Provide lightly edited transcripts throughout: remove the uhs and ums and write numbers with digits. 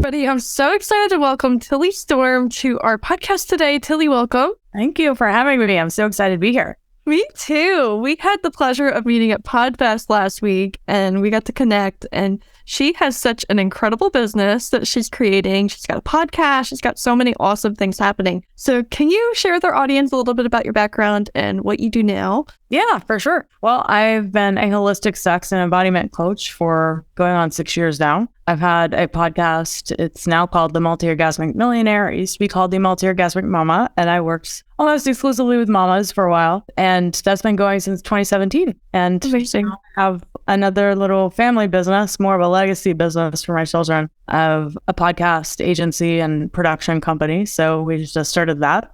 everybody. I'm so excited to welcome Tilly Storm to our podcast today. Tilly, welcome. Thank you for having me. I'm so excited to be here. Me too. We had the pleasure of meeting at PodFest last week and we got to connect, and she has such an incredible business that she's creating. She's got a podcast. She's got so many awesome things happening. So can you share with our audience a little bit about your background and what you do now? Yeah, for sure. Well, I've been a holistic sex and embodiment coach for going on 6 years now. I've had a podcast. It's now called the Multi-Orgasmic Millionaire. It used to be called the Multi-Orgasmic Mama, and I worked almost exclusively with mamas for a while, and that's been going since 2017. And amazing. I have another little family business, more of a legacy business for my children, of a podcast agency and production company. So we just started that.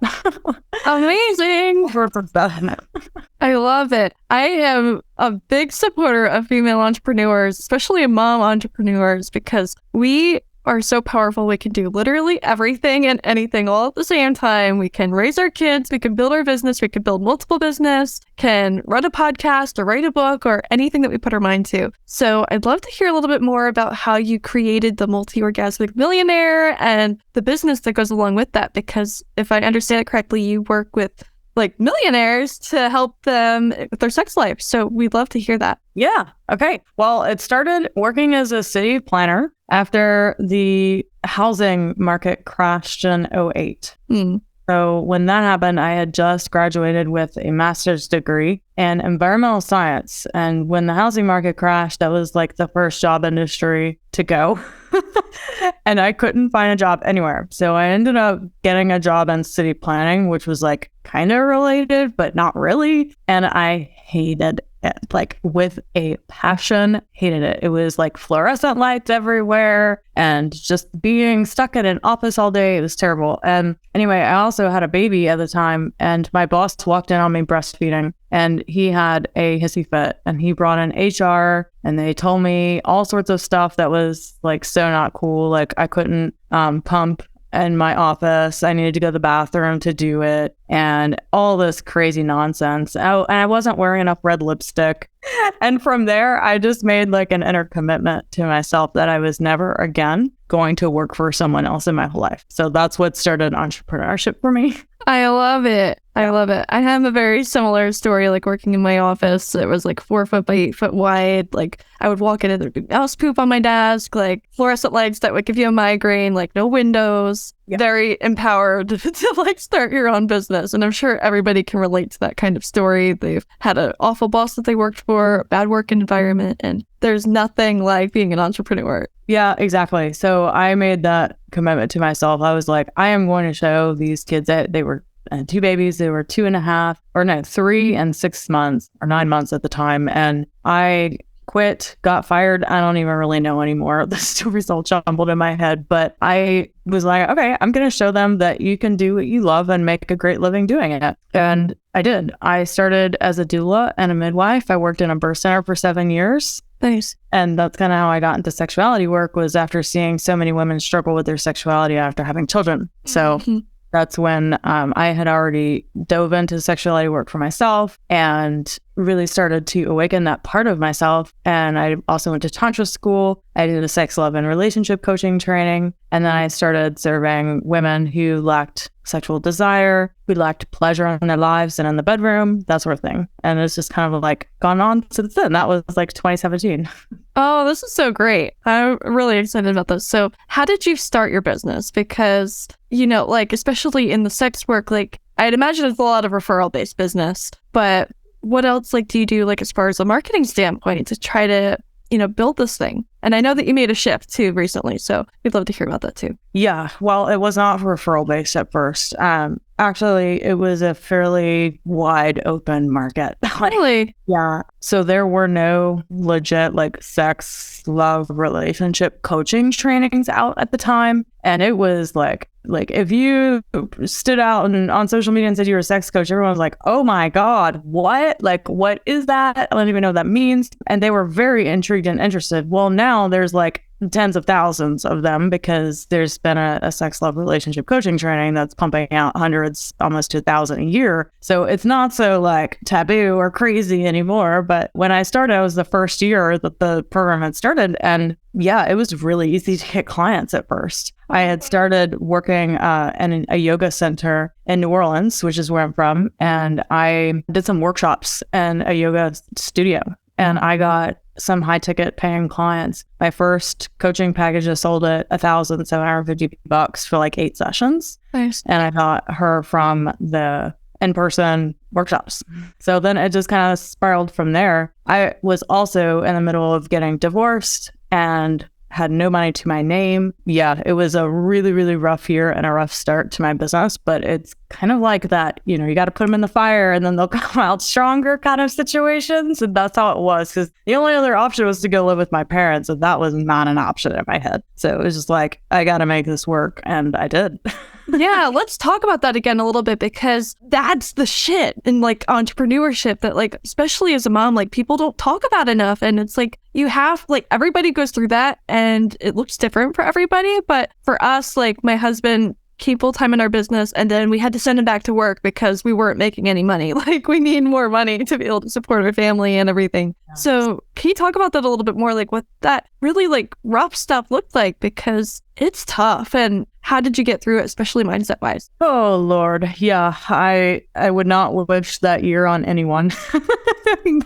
Amazing. I love it. I am a big supporter of female entrepreneurs, especially mom entrepreneurs, because we are so powerful. We can do literally everything and anything all at the same time. We can raise our kids, we can build our business, we can build multiple business, can run a podcast or write a book or anything that we put our mind to. So I'd love to hear a little bit more about how you created the Multi-Orgasmic Millionaire and the business that goes along with that, because if I understand it correctly, you work with millionaires to help them with their sex life. So we'd love to hear that. Yeah. Okay. Well, it started working as a city planner after the housing market crashed in 2008. So when that happened, I had just graduated with a master's degree in environmental science. And when the housing market crashed, that was like the first job industry to go. And I couldn't find a job anywhere. So I ended up getting a job in city planning, which was like kind of related, but not really. And I hated it, like with a passion, hated it. It was like fluorescent lights everywhere and just being stuck in an office all day. It was terrible. And anyway, I also had a baby at the time, and my boss walked in on me breastfeeding, and he had a hissy fit, and he brought in HR, and they told me all sorts of stuff that was like so not cool. Like I couldn't pump in my office. I needed to go to the bathroom to do it, and all this crazy nonsense. And I wasn't wearing enough red lipstick. And from there, I just made like an inner commitment to myself that I was never again going to work for someone else in my whole life. So that's what started entrepreneurship for me. I love it. I love it. I have a very similar story, like working in my office. It was like 4 foot by 8 foot wide. Like I would walk in and there'd be mouse poop on my desk, like fluorescent lights that would give you a migraine, like no windows. Yeah. Very empowered to like start your own business. And I'm sure everybody can relate to that kind of story. They've had an awful boss that they worked for, a bad work environment, and there's nothing like being an entrepreneur. Yeah, exactly. So I made that commitment to myself. I was like, I am going to show these kids that they were two babies. They were 3 and 6 months or 9 months at the time. And I quit, got fired. I don't even really know anymore. The story's all jumbled in my head, but I was like, okay, I'm going to show them that you can do what you love and make a great living doing it. And I did. I started as a doula and a midwife. I worked in a birth center for 7 years. Nice. And that's kind of how I got into sexuality work, was after seeing so many women struggle with their sexuality after having children. So that's when I had already dove into sexuality work for myself and really started to awaken that part of myself. And I also went to Tantra school. I did a sex, love, and relationship coaching training. And then I started serving women who lacked sexual desire, who lacked pleasure in their lives and in the bedroom, that sort of thing. And it's just kind of like gone on since then. That was like 2017. Oh, this is so great. I'm really excited about this. So how did you start your business? Because, you know, like, especially in the sex work, like, I'd imagine it's a lot of referral-based business, but what else, like, do you do, like, as far as a marketing standpoint to try to, you know, build this thing? And I know that you made a shift too recently, so we'd love to hear about that too. Yeah, well, it was not referral-based at first. Actually, it was a fairly wide open market. Really? Yeah. So there were no legit like sex, love, relationship coaching trainings out at the time. And it was like if you stood out on social media and said you were a sex coach, everyone was like, oh my God, what? Like, what is that? I don't even know what that means. And they were very intrigued and interested. Well, now there's like tens of thousands of them because there's been a sex love relationship coaching training that's pumping out hundreds, almost to 1,000 a year. So it's not so like taboo or crazy anymore. But when I started, it was the first year that the program had started. And yeah, it was really easy to get clients at first. I had started working in a yoga center in New Orleans, which is where I'm from. And I did some workshops in a yoga studio. And I got some high ticket paying clients. My first coaching package I sold at $1,750 for like 8 sessions. Nice. And I got her from the in-person workshops. So then it just kind of spiraled from there. I was also in the middle of getting divorced and had no money to my name. Yeah, it was a really, really rough year and a rough start to my business, but it's kind of like that, you know, you got to put them in the fire and then they'll come out stronger kind of situations. And that's how it was, because the only other option was to go live with my parents, and that was not an option in my head. So it was just like, I got to make this work, and I did. Yeah, let's talk about that again a little bit, because that's the shit in like entrepreneurship that like, especially as a mom, like people don't talk about enough. And it's like, you have like, everybody goes through that and it looks different for everybody. But for us, like my husband came full time in our business, and then we had to send him back to work because we weren't making any money. Like we need more money to be able to support our family and everything. Yeah. So can you talk about that a little bit more? Like what that really like rough stuff looked like, because it's tough. And how did you get through it, especially mindset wise? Oh Lord. Yeah. I would not wish that year on anyone.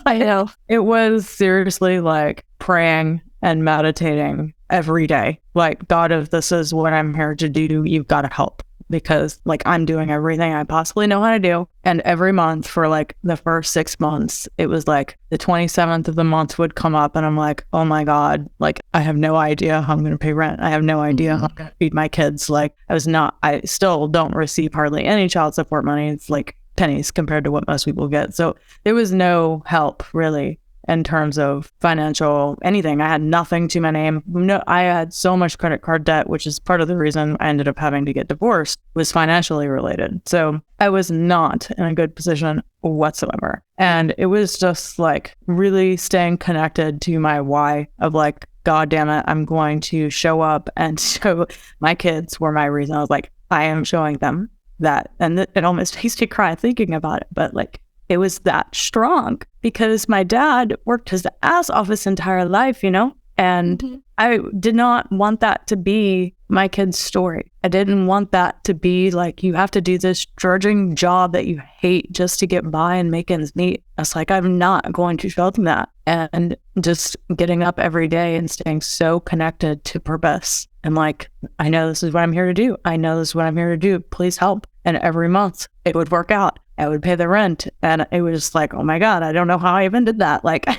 I know. It was seriously like praying and meditating every day. Like, God, if this is what I'm here to do, you've got to help, because like I'm doing everything I possibly know how to do. And every month for like the first 6 months, it was like the 27th of the month would come up and I'm like, oh my God, like I have no idea how I'm going to pay rent. I have no idea how I'm going to feed my kids. Like I still don't receive hardly any child support money. It's like pennies compared to what most people get. So there was no help really in terms of financial anything. I had nothing to my name. No, I had so much credit card debt, which is part of the reason I ended up having to get divorced, was financially related. So I was not in a good position whatsoever. And it was just like really staying connected to my why of like, God damn it, I'm going to show up and show my kids were my reason. I was like, I am showing them that. And it almost makes me cry thinking about it. But like, it was that strong because my dad worked his ass off his entire life, you know, and I did not want that to be my kid's story. I didn't want that to be like, you have to do this drudging job that you hate just to get by and make ends meet. I was like, I'm not going to show them that. And just getting up every day and staying so connected to purpose. And like, I know this is what I'm here to do. I know this is what I'm here to do. Please help. And every month it would work out. I would pay the rent. And it was just like, oh my God, I don't know how I even did that. Like, I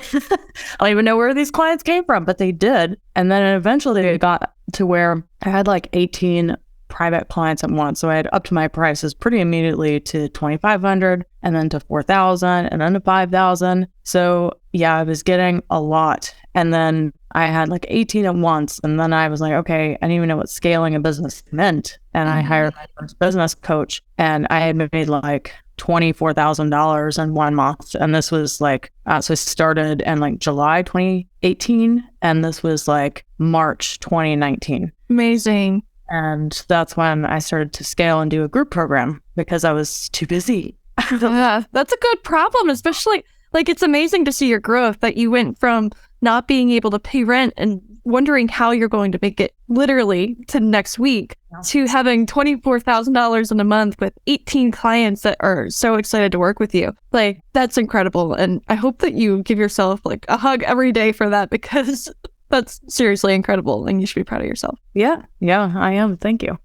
don't even know where these clients came from, but they did. And then eventually it got to where I had like 18 private clients at once. So I had upped my prices pretty immediately to $2,500 and then to $4,000 and then to $5,000. So yeah, I was getting a lot. And then I had like 18 at once. And then I was like, okay, I didn't even know what scaling a business meant. And I hired my first business coach, and I had made like $24,000 in 1 month. And this was like, so I started in like July 2018. And this was like March 2019. Amazing. And that's when I started to scale and do a group program because I was too busy. Yeah, that's a good problem, especially like it's amazing to see your growth, that you went from not being able to pay rent and wondering how you're going to make it literally to next week to having $24,000 in a month with 18 clients that are so excited to work with you. Like, that's incredible. And I hope that you give yourself like a hug every day for that, because that's seriously incredible and you should be proud of yourself. Yeah, I am. Thank you.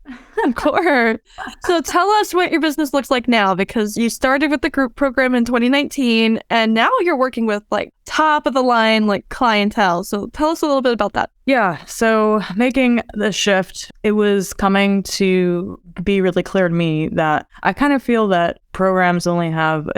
Of course. So tell us what your business looks like now, because you started with the group program in 2019 and now you're working with like top of the line, like clientele. So tell us a little bit about that. Yeah. So making the shift, it was coming to be really clear to me that I kind of feel that programs only have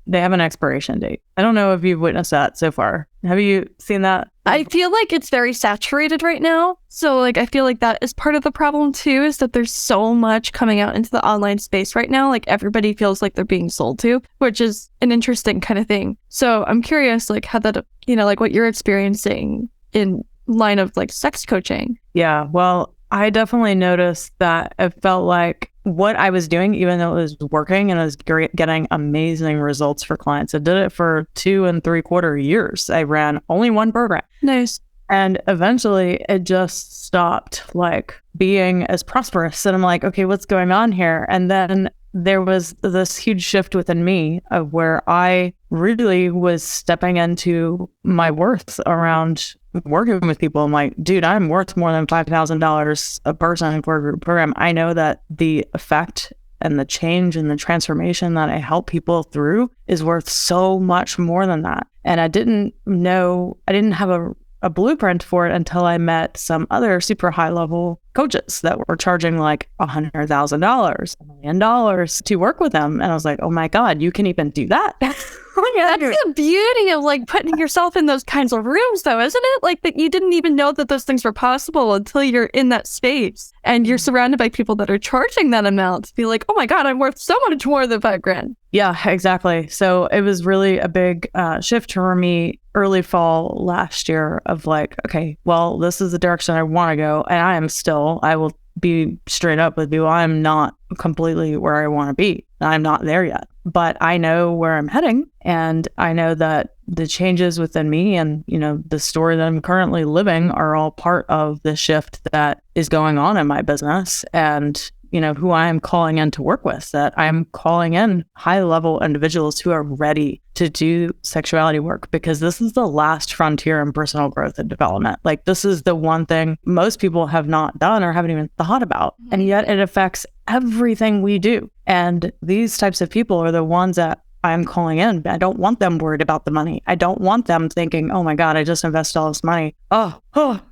they have an expiration date. I don't know if you've witnessed that so far. Have you seen that? I feel like it's very saturated right now. So like, I feel like that is part of the problem too, is that there's so much coming out into the online space right now. Like everybody feels like they're being sold to, which is an interesting kind of thing. So I'm curious, like how that, like what you're experiencing in line of like sex coaching. Yeah. Well, I definitely noticed that it felt like what I was doing, even though it was working and I was getting amazing results for clients. I did it for 2.75 years. I ran only one program. Nice. And eventually it just stopped like being as prosperous. And I'm like, okay, what's going on here? And then there was this huge shift within me of where I really was stepping into my worth around working with people. I'm like, dude, I'm worth more than $5,000 a person for a group program. I know that the effect and the change and the transformation that I help people through is worth so much more than that. And I didn't have a blueprint for it until I met some other super high level coaches that were charging like $100,000, $1 million to work with them. And I was like, oh my God, you can even do that. That's the beauty of like putting yourself in those kinds of rooms though, isn't it? Like that you didn't even know that those things were possible until you're in that space and you're surrounded by people that are charging that amount to be like, oh my God, I'm worth so much more than $5,000. Yeah, exactly. So it was really a big shift for me early fall last year of like, okay, well, this is the direction I want to go. And I will be straight up with you. I'm not completely where I want to be. I'm not there yet, but I know where I'm heading. And I know that the changes within me and, the story that I'm currently living are all part of the shift that is going on in my business. And who I am calling in to work with, that I'm calling in high-level individuals who are ready to do sexuality work, because this is the last frontier in personal growth and development. Like, this is the one thing most people have not done or haven't even thought about. And yet it affects everything we do. And these types of people are the ones that I'm calling in. I don't want them worried about the money. I don't want them thinking, oh my God, I just invested all this money. Oh,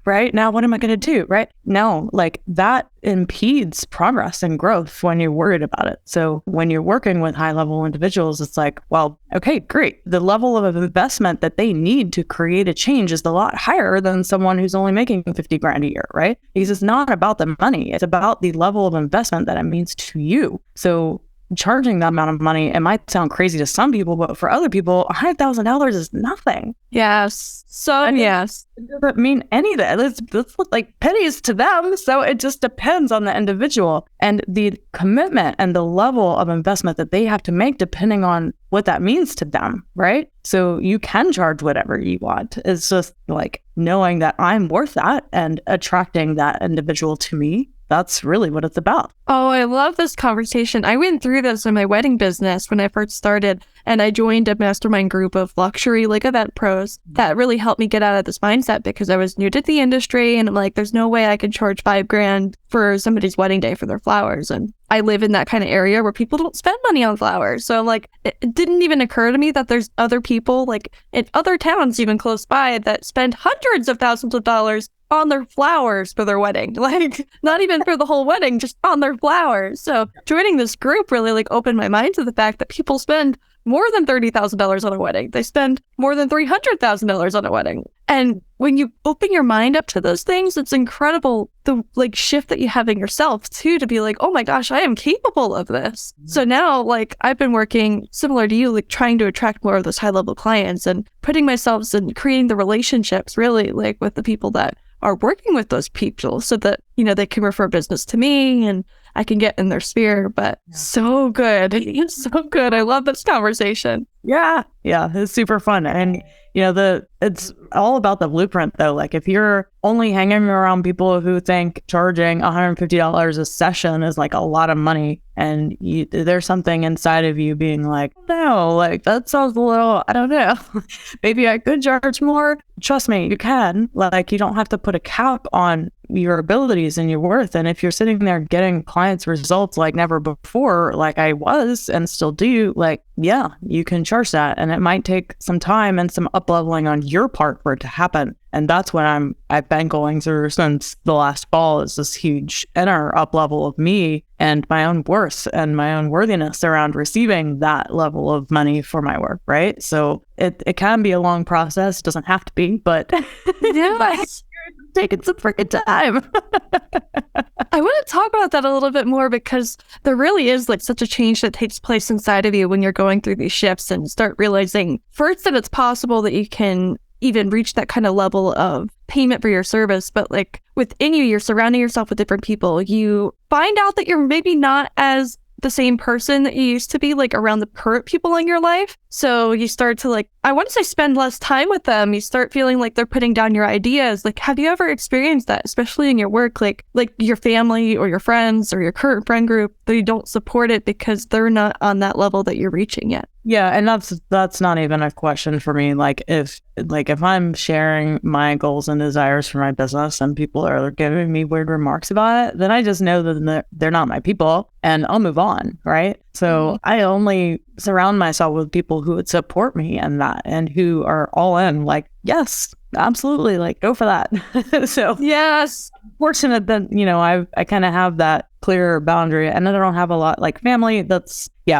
right? Now what am I going to do? Right? No, like that impedes progress and growth when you're worried about it. So when you're working with high level individuals, it's like, well, okay, great. The level of investment that they need to create a change is a lot higher than someone who's only making 50 grand a year, right? Because it's not about the money. It's about the level of investment that it means to you. So charging that amount of money, it might sound crazy to some people, but for other people, $100,000 is nothing. Yes. So yes. It doesn't mean anything. It's like pennies to them. So it just depends on the individual and the commitment and the level of investment that they have to make depending on what that means to them, right? So you can charge whatever you want. It's just like knowing that I'm worth that and attracting that individual to me. That's really what it's about. Oh, I love this conversation. I went through this in my wedding business when I first started, and I joined a mastermind group of luxury event pros that really helped me get out of this mindset, because I was new to the industry and I'm like, there's no way I can charge $5,000 for somebody's wedding day for their flowers. And I live in that kind of area where people don't spend money on flowers. So like, it didn't even occur to me that there's other people like in other towns even close by that spend hundreds of thousands of dollars on their flowers for their wedding. Like, not even for the whole wedding, just on their flowers. So joining this group really like opened my mind to the fact that people spend more than $30,000 on a wedding. They spend more than $300,000 on a wedding. And when you open your mind up to those things, it's incredible the like shift that you have in yourself too, to be like, oh my gosh, I am capable of this. Mm-hmm. So now like I've been working similar to you, like trying to attract more of those high level clients and putting myself and creating the relationships really like with the people that are working with those people so that, they can refer business to me and I can get in their sphere. But so good. It's so good. I love this conversation. Yeah. Yeah. It's super fun. And, it's all about the blueprint though. Like if you're only hanging around people who think charging $150 a session is like a lot of money, and there's something inside of you being like, no, like that sounds a little, I don't know, maybe I could charge more. Trust me, you can. Like you don't have to put a cap on your abilities and your worth. And if you're sitting there getting clients results like never before, like I was and still do, like, yeah, you can charge that. And it might take some time and some up-leveling on your part for it to happen. And that's what I've been going through since the last fall, is this huge inner up-level of me and my own worth and my own worthiness around receiving that level of money for my work, right? So it can be a long process. It doesn't have to be, but yes. Taking some freaking time. I want to talk about that a little bit more, because there really is like such a change that takes place inside of you when you're going through these shifts and start realizing first that it's possible that you can even reach that kind of level of payment for your service, but like within you, you're surrounding yourself with different people. You find out that you're maybe not as the same person that you used to be, like around the current people in your life. So you start to like, I want to say spend less time with them. You start feeling like they're putting down your ideas. Like, have you ever experienced that, especially in your work? Like your family or your friends or your current friend group, they don't support it because they're not on that level that you're reaching yet. Yeah, and that's not even a question for me. Like if I'm sharing my goals and desires for my business and people are giving me weird remarks about it, then I just know that they're not my people and I'll move on, right? So I only surround myself with people who would support me in that and who are all in, like, yes, absolutely, like, go for that. So yes, fortunate that, I kind of have that clear boundary, and I don't have a lot like family.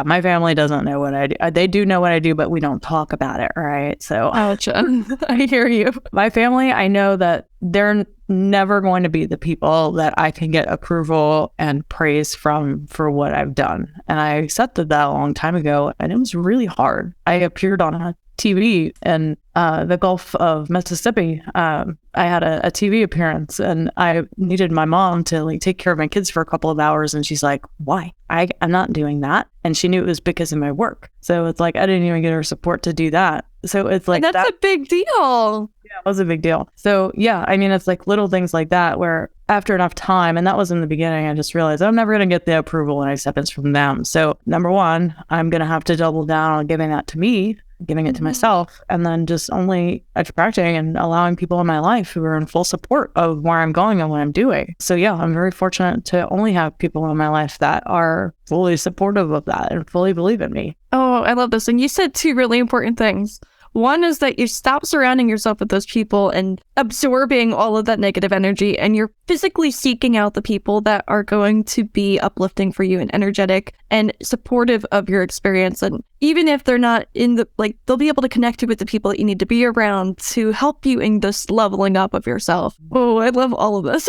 My family doesn't know what I do. They do know what I do, but we don't talk about it, right? So ouch. I hear you. My family, I know that they're never going to be the people that I can get approval and praise from for what I've done. And I accepted that a long time ago, and it was really hard. I appeared on a TV in the Gulf of Mississippi. I had a TV appearance, and I needed my mom to like take care of my kids for a couple of hours. And she's like, why? I'm not doing that. And she knew it was because of my work. So it's like, I didn't even get her support to do that. So it's like, and that's a big deal. Yeah, it was a big deal. So yeah, I mean, it's like little things like that where after enough time, and that was in the beginning, I just realized I'm never going to get the approval and acceptance from them. So number one, I'm going to have to double down on giving that to me, giving it to myself, and then just only attracting and allowing people in my life who are in full support of where I'm going and what I'm doing. So yeah, I'm very fortunate to only have people in my life that are fully supportive of that and fully believe in me. Oh, I love this. And you said two really important things. One is that you stop surrounding yourself with those people and absorbing all of that negative energy, and you're physically seeking out the people that are going to be uplifting for you and energetic and supportive of your experience. And even if they're not they'll be able to connect you with the people that you need to be around to help you in this leveling up of yourself. Oh, I love all of this.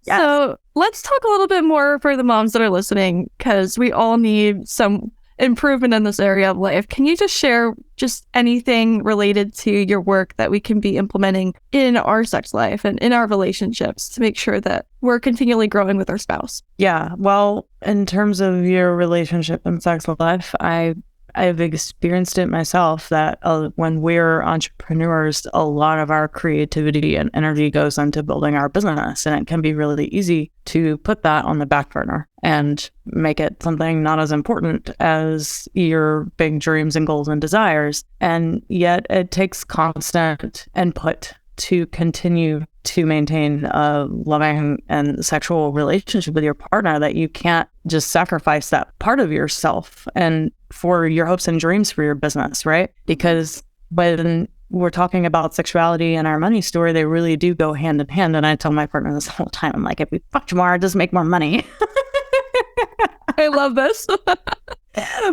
Yes. So let's talk a little bit more for the moms that are listening, because we all need some improvement in this area of life. Can you just share just anything related to your work that we can be implementing in our sex life and in our relationships to make sure that we're continually growing with our spouse? Yeah, well, in terms of your relationship and sex life, I've experienced it myself that when we're entrepreneurs, a lot of our creativity and energy goes into building our business, and it can be really easy to put that on the back burner and make it something not as important as your big dreams and goals and desires. And yet it takes constant input to continue to maintain a loving and sexual relationship with your partner, that you can't just sacrifice that part of yourself and for your hopes and dreams for your business, right? Because when we're talking about sexuality and our money story, they really do go hand in hand. And I tell my partner this whole time, I'm like, if we fuck tomorrow, just make more money. I love this.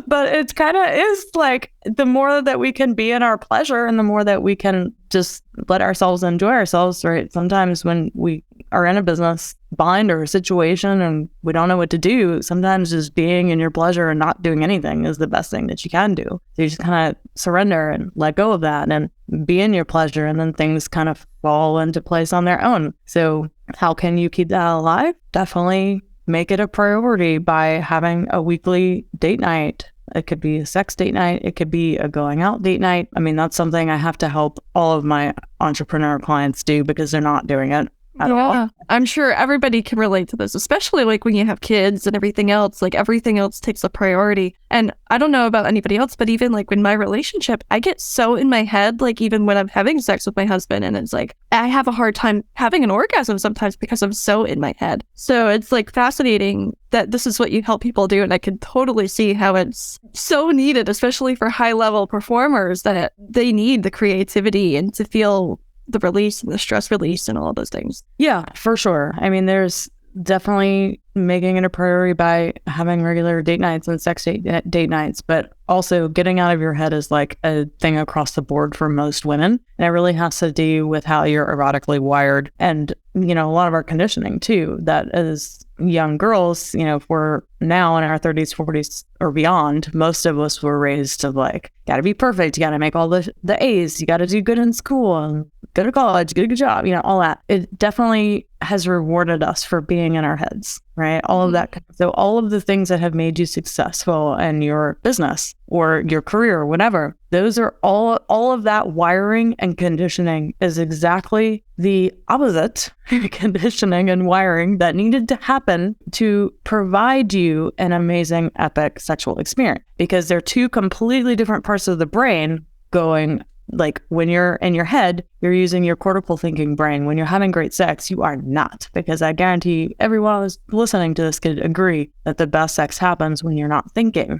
But it's kind of is like the more that we can be in our pleasure and the more that we can just let ourselves enjoy ourselves, right? Sometimes when we are in a business bind or a situation and we don't know what to do, sometimes just being in your pleasure and not doing anything is the best thing that you can do. So you just kind of surrender and let go of that and be in your pleasure, and then things kind of fall into place on their own. So how can you keep that alive? Definitely make it a priority by having a weekly date night. It could be a sex date night. It could be a going out date night. I mean, that's something I have to help all of my entrepreneur clients do because they're not doing it at all. I'm sure everybody can relate to this, especially like when you have kids and everything else, like everything else takes a priority. And I don't know about anybody else, but even like in my relationship, I get so in my head, like even when I'm having sex with my husband, and it's like, I have a hard time having an orgasm sometimes because I'm so in my head. So it's like fascinating that this is what you help people do. And I can totally see how it's so needed, especially for high level performers, that they need the creativity and to feel the release and the stress release and all of those things. Yeah, for sure. I mean, there's definitely making it a priority by having regular date nights and sex date nights, but also getting out of your head is like a thing across the board for most women. And it really has to do with how you're erotically wired and, a lot of our conditioning too, that as young girls, if we're now in our 30s, 40s or beyond, most of us were raised to like, got to be perfect. You got to make all the A's. You got to do good in school. And go to college, get a good job, all that. It definitely has rewarded us for being in our heads, right? All of that. So all of the things that have made you successful in your business or your career or whatever, those are all of that wiring and conditioning is exactly the opposite conditioning and wiring that needed to happen to provide you an amazing, epic sexual experience, because they're two completely different parts of the brain going. Like when you're in your head, you're using your cortical thinking brain. When you're having great sex, you are not, because I guarantee everyone who's listening to this could agree that the best sex happens when you're not thinking.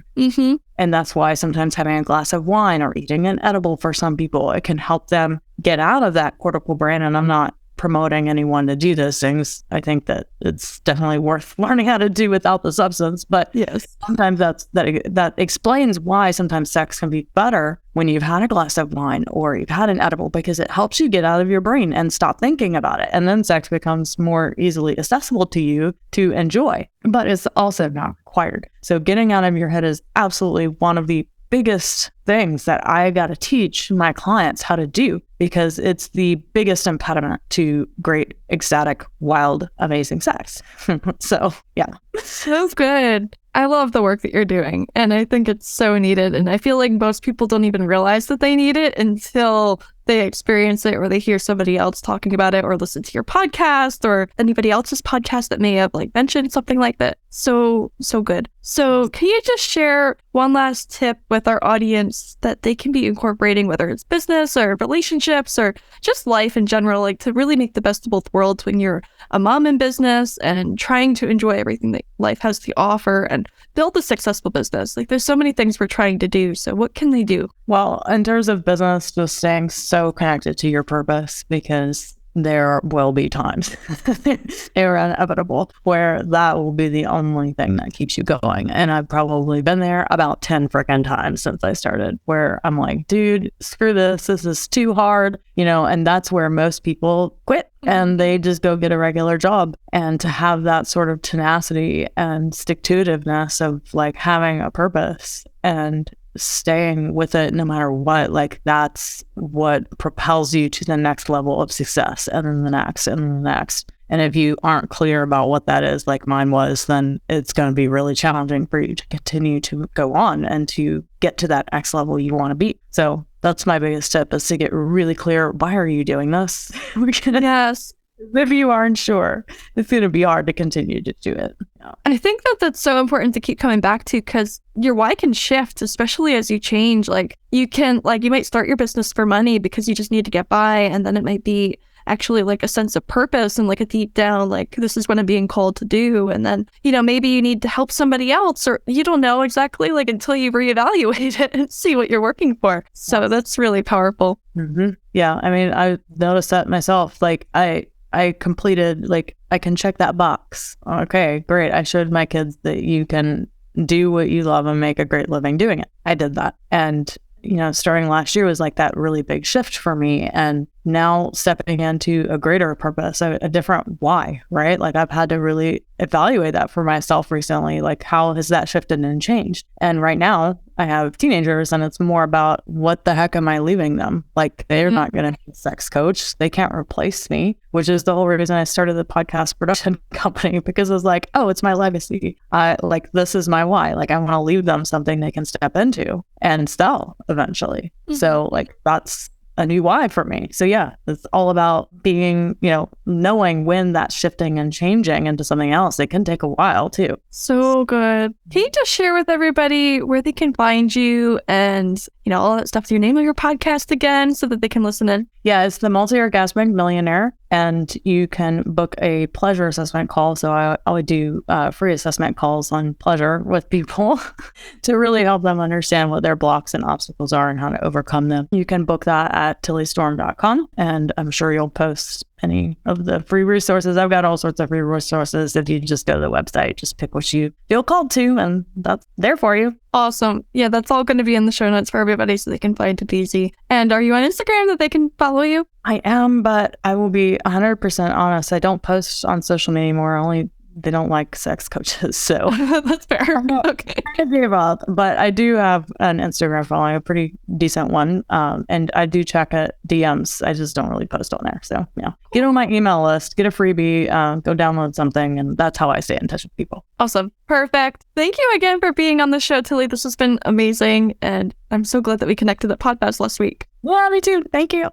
And that's why sometimes having a glass of wine or eating an edible for some people, it can help them get out of that cortical brain. And I'm not promoting anyone to do those things. I think that it's definitely worth learning how to do without the substance. But yes, sometimes that explains why sometimes sex can be better when you've had a glass of wine or you've had an edible, because it helps you get out of your brain and stop thinking about it. And then sex becomes more easily accessible to you to enjoy, but it's also not required. So getting out of your head is absolutely one of the biggest things that I got to teach my clients how to do, because it's the biggest impediment to great, ecstatic, wild, amazing sex. So, yeah. So good. I love the work that you're doing, and I think it's so needed. And I feel like most people don't even realize that they need it until they experience it, or they hear somebody else talking about it, or listen to your podcast or anybody else's podcast that may have mentioned something like that. So good. So can you just share one last tip with our audience that they can be incorporating, whether it's business or relationships or just life in general, to really make the best of both worlds when you're a mom in business and trying to enjoy everything that life has to offer and build a successful business? There's so many things we're trying to do. So what can they do? Well, in terms of business, just staying so connected to your purpose, because there will be times, they're inevitable, where that will be the only thing that keeps you going. And I've probably been there about 10 freaking times since I started, where I'm like, dude, screw this. This is too hard, and that's where most people quit and they just go get a regular job. And to have that sort of tenacity and stick-to-itiveness of having a purpose and staying with it no matter what, that's what propels you to the next level of success, and then the next and the next. And if you aren't clear about what that is, like mine was, then it's going to be really challenging for you to continue to go on and to get to that next level you want to be. So that's my biggest tip, is to get really clear. Why are you doing this? Yes. If you aren't sure, it's going to be hard to continue to do it. Yeah. I think that that's so important to keep coming back to, because your why can shift, especially as you change. You can, you might start your business for money because you just need to get by. And then it might be actually a sense of purpose and a deep down, this is what I'm being called to do. And then, maybe you need to help somebody else, or you don't know exactly until you reevaluate it and see what you're working for. So that's really powerful. Mm-hmm. Yeah. I mean, I noticed that myself. I completed, I can check that box. Okay, great. I showed my kids that you can do what you love and make a great living doing it. I did that. And, starting last year was that really big shift for me. And now stepping into a greater purpose, a different why, right? I've had to really evaluate that for myself recently. How has that shifted and changed? And right now I have teenagers, and it's more about, what the heck am I leaving them? They're not going to need a sex coach. They can't replace me, which is the whole reason I started the podcast production company, because it was oh, it's my legacy. This is my why. I want to leave them something they can step into and sell eventually. Mm-hmm. So that's a new why for me. So yeah, it's all about being, knowing when that's shifting and changing into something else. It can take a while too. So good. Can you just share with everybody where they can find you and, all that stuff, your name of your podcast again, so that they can listen in? Yeah, it's the Multi-Orgasmic Millionaire, and you can book a pleasure assessment call. So I would do free assessment calls on pleasure with people to really help them understand what their blocks and obstacles are and how to overcome them. You can book that at tillystorm.com, and I'm sure you'll post any of the free resources. I've got all sorts of free resources. If you just go to the website, just pick what you feel called to, and that's there for you. Awesome. Yeah, that's all going to be in the show notes for everybody, so they can find it easy. And are you on Instagram that they can follow you? I am, but I will be 100% honest. I don't post on social media anymore. I only they don't like sex coaches. So that's fair. Okay. But I do have an Instagram following, a pretty decent one. And I do check at DMs. I just don't really post on there. So yeah, get on my email list, get a freebie, go download something. And that's how I stay in touch with people. Awesome. Perfect. Thank you again for being on the show, Tilly. This has been amazing. And I'm so glad that we connected at Podfest last week. Yeah, me too. Thank you.